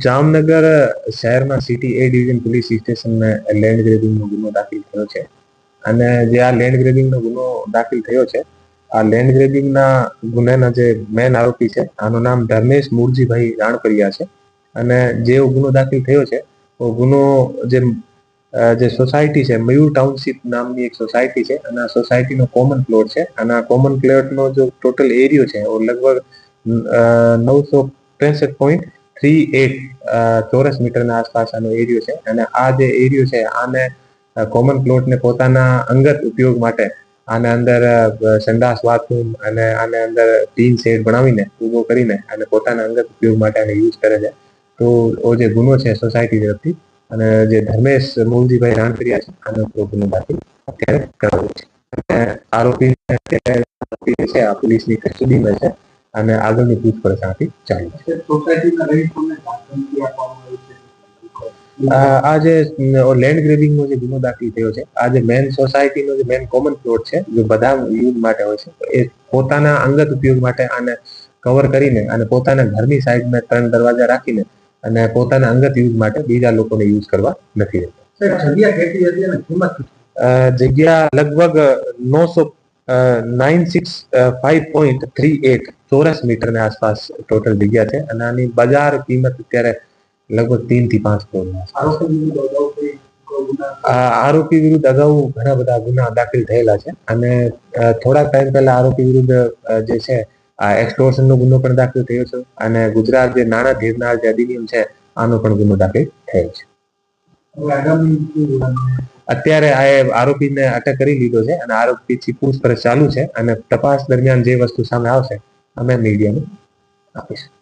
જામનગર શહેરમાં સિટી એ division police સ્ટેશનમાં land ગ્રેબિંગનો ગુનો દાખલ થયો છે. અને જે આ લેન્ડ ગ્રેબિંગનો ગુનો દાખલ થયો છે, આ લેન્ડ ગ્રેબિંગના ગુનાના જે મેન આરોપી છે, આનું નામ ધર્મેશ મૂળજીભાઈ રાણપરિયા છે. અને જે ગુનો દાખલ થયો છે, वो ગુનો જે સોસાયટી છે, મયુર ટાઉનશીપ નામની એક સોસાયટી છે, અને આ સોસાયટીનો કોમન પ્લોટ છે. અને આ કોમન પ્લોટનો જો ટોટલ એરિયો છે, वो લગભગ 963.38 ચોરસ મીટરના આસપાસ આનો એરિયો છે. અને આ જે એરિયો છે, આને કોમન પ્લોટને પોતાના અંગત ઉપયોગ માટે આને અંદર સંડાસ બાથરૂમ અને આને અંદર ટીન શેડ બનાવીને ઊભો કરીને અને પોતાના અંગત ઉપયોગ માટે આને યુઝ કરે છે. તો જે ગુનો છે સોસાયટી તરફથી, અને જે ધર્મેશ મૂળજીભાઈ રાણપરિયા છે, આનો ગુનો દાખલ અત્યારે કરાયો છે. અને આરોપી છે આ પોલીસની કસ્ટડીમાં છે અને આગળની પૂછપરછ આથી ચાલુ છે. આ જે લેન્ડ ગ્રેબિંગનો જે ગુનો દાખલ થયો છે, આ જે મેન સોસાયટીનો જે મેન કોમન પ્લોટ છે, જે બધા યુઝ માટે હોય છે, એ પોતાના અંગત ઉપયોગ માટે આને કવર કરીને અને પોતાના ઘરની સાઈડમાં 3 દરવાજા રાખીને અને પોતાના અંગત યુઝ માટે બીજા લોકોને યુઝ કરવા નથી દેતા. જગ્યા લગભગ 965.38 ચોરસ મીટરની આસપાસ ટોટલ જગ્યા છે. અને આની બજાર કિંમત અત્યારે લગભગ 3 થી 5 કરોડ. આરોપી વિરુદ્ધ અગાઉ ઘણા બધા ગુના દાખલ થયેલા છે. અને થોડાક ટાઈમ પહેલા આરોપી વિરુદ્ધ જે છે આ એક્સટોર્શનનો ગુનો પણ દાખલ થયો છે. અને ગુજરાત જે નાણાં ધીરનાર જે અધિનિયમ છે, આનો પણ ગુનો દાખલ થયો છે. અત્યારે આ આરોપીને અટક કરી લીધો છે અને આરોપીથી પૂછપરછ ચાલુ છે. અને તપાસ દરમિયાન જે વસ્તુ સામે આવશે અમે મીડિયાને આપીશું.